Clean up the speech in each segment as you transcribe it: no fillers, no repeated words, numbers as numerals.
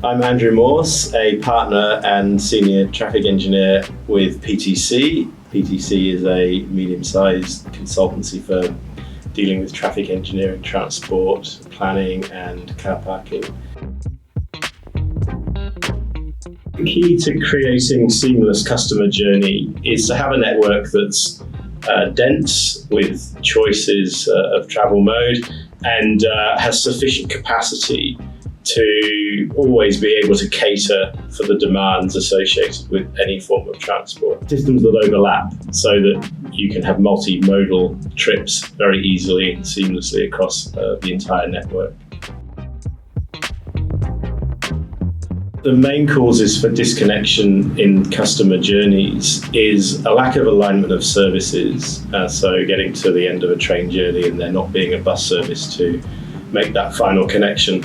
I'm Andrew Morse, a partner and senior traffic engineer with PTC. PTC is a medium-sized consultancy firm dealing with traffic engineering, transport, planning and car parking. The key to creating seamless customer journey is to have a network that's dense with choices of travel mode and has sufficient capacity to always be able to cater for the demands associated with any form of transport. Systems that overlap so that you can have multimodal trips very easily and seamlessly across the entire network. The main causes for disconnection in customer journeys is a lack of alignment of services, so getting to the end of a train journey and there not being a bus service to make that final connection.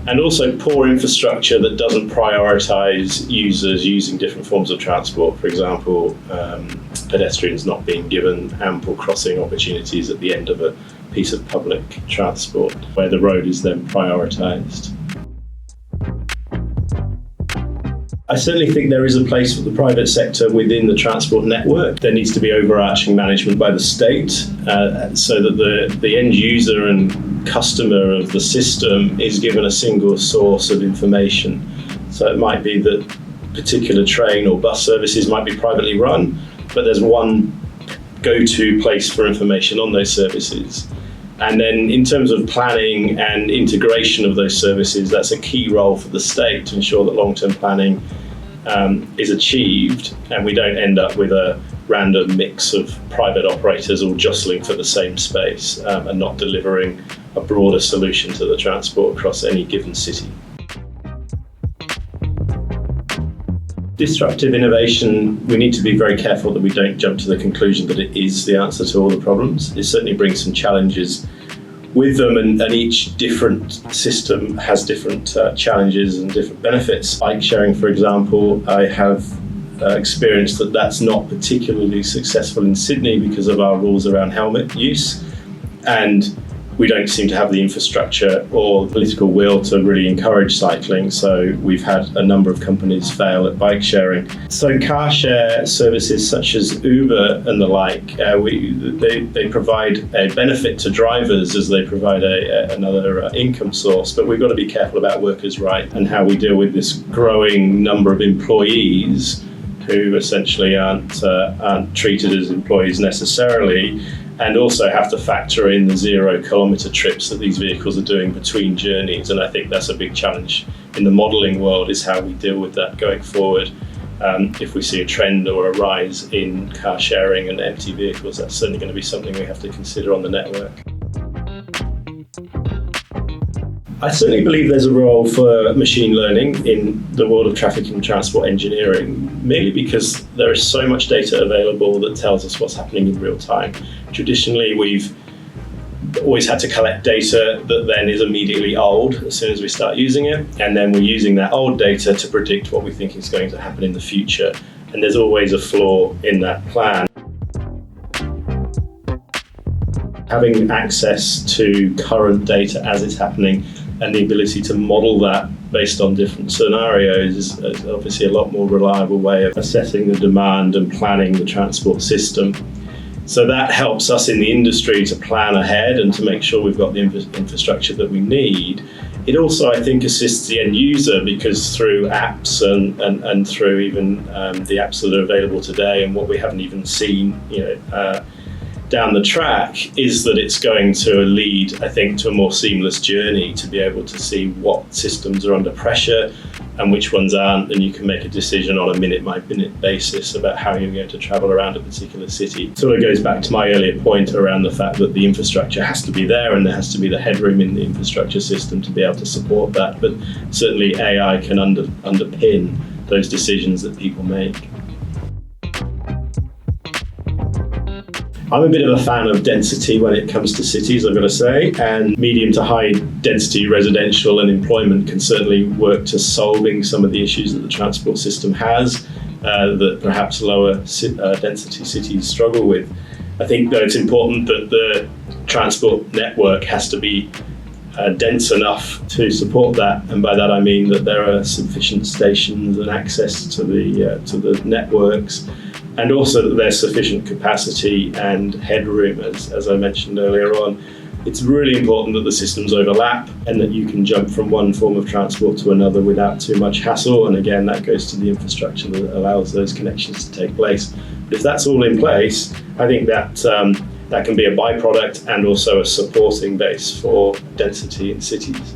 And also poor infrastructure that doesn't prioritise users using different forms of transport. For example, pedestrians not being given ample crossing opportunities at the end of a piece of public transport, where the road is then prioritised. I certainly think there is a place for the private sector within the transport network. There needs to be overarching management by the state so that the end user and customer of the system is given a single source of information. So it might be that particular train or bus services might be privately run, but there's one go-to place for information on those services. And then in terms of planning and integration of those services, that's a key role for the state to ensure that long-term planning is achieved and we don't end up with a random mix of private operators all jostling for the same space and not delivering a broader solution to the transport across any given city. Disruptive innovation, we need to be very careful that we don't jump to the conclusion that it is the answer to all the problems. It certainly brings some challenges with them, and each different system has different challenges and different benefits. Bike sharing, for example, I have experienced that that's not particularly successful in Sydney because of our rules around helmet use, and we don't seem to have the infrastructure or political will to really encourage cycling, so we've had a number of companies fail at bike sharing. So car share services such as Uber and the like, they provide a benefit to drivers as they provide another income source, but we've got to be careful about workers' rights and how we deal with this growing number of employees who essentially aren't treated as employees necessarily, and also have to factor in the 0-kilometre trips that these vehicles are doing between journeys. And I think that's a big challenge in the modelling world, is how we deal with that going forward. If we see a trend or a rise in car sharing and empty vehicles, that's certainly going to be something we have to consider on the network. I certainly believe there's a role for machine learning in the world of traffic and transport engineering, mainly because there is so much data available that tells us what's happening in real time. Traditionally, we've always had to collect data that then is immediately old as soon as we start using it, and then we're using that old data to predict what we think is going to happen in the future. And there's always a flaw in that plan. Having access to current data as it's happening and the ability to model that based on different scenarios is obviously a lot more reliable way of assessing the demand and planning the transport system. So that helps us in the industry to plan ahead and to make sure we've got the infrastructure that we need. It also, I think, assists the end user, because through apps and through even the apps that are available today and what we haven't even seen, down the track, is that it's going to lead, I think, to a more seamless journey, to be able to see what systems are under pressure and which ones aren't, and you can make a decision on a minute-by-minute basis about how you're going to travel around a particular city. It sort of goes back to my earlier point around the fact that the infrastructure has to be there and there has to be the headroom in the infrastructure system to be able to support that, but certainly AI can underpin those decisions that people make. I'm a bit of a fan of density when it comes to cities, I've got to say, and medium to high density residential and employment can certainly work to solving some of the issues that the transport system has, that perhaps lower density cities struggle with. I think, though, it's important that the transport network has to be dense enough to support that, and by that I mean that there are sufficient stations and access to the networks, and also that there's sufficient capacity and headroom, as I mentioned earlier on. It's really important that the systems overlap and that you can jump from one form of transport to another without too much hassle. And again, that goes to the infrastructure that allows those connections to take place. But if that's all in place, I think that that can be a byproduct and also a supporting base for density in cities.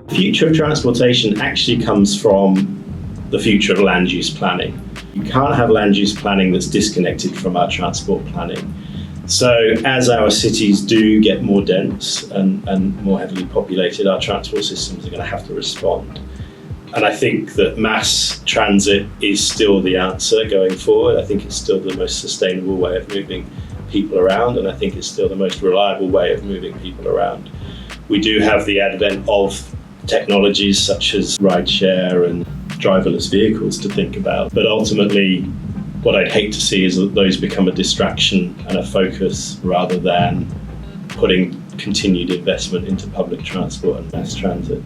The future of transportation actually comes from the future of land use planning. You can't have land use planning that's disconnected from our transport planning. So as our cities do get more dense and more heavily populated, our transport systems are going to have to respond. And I think that mass transit is still the answer going forward. I think it's still the most sustainable way of moving people around, and I think it's still the most reliable way of moving people around. We do have the advent of technologies such as rideshare and driverless vehicles to think about, but ultimately what I'd hate to see is that those become a distraction and a focus rather than putting continued investment into public transport and mass transit.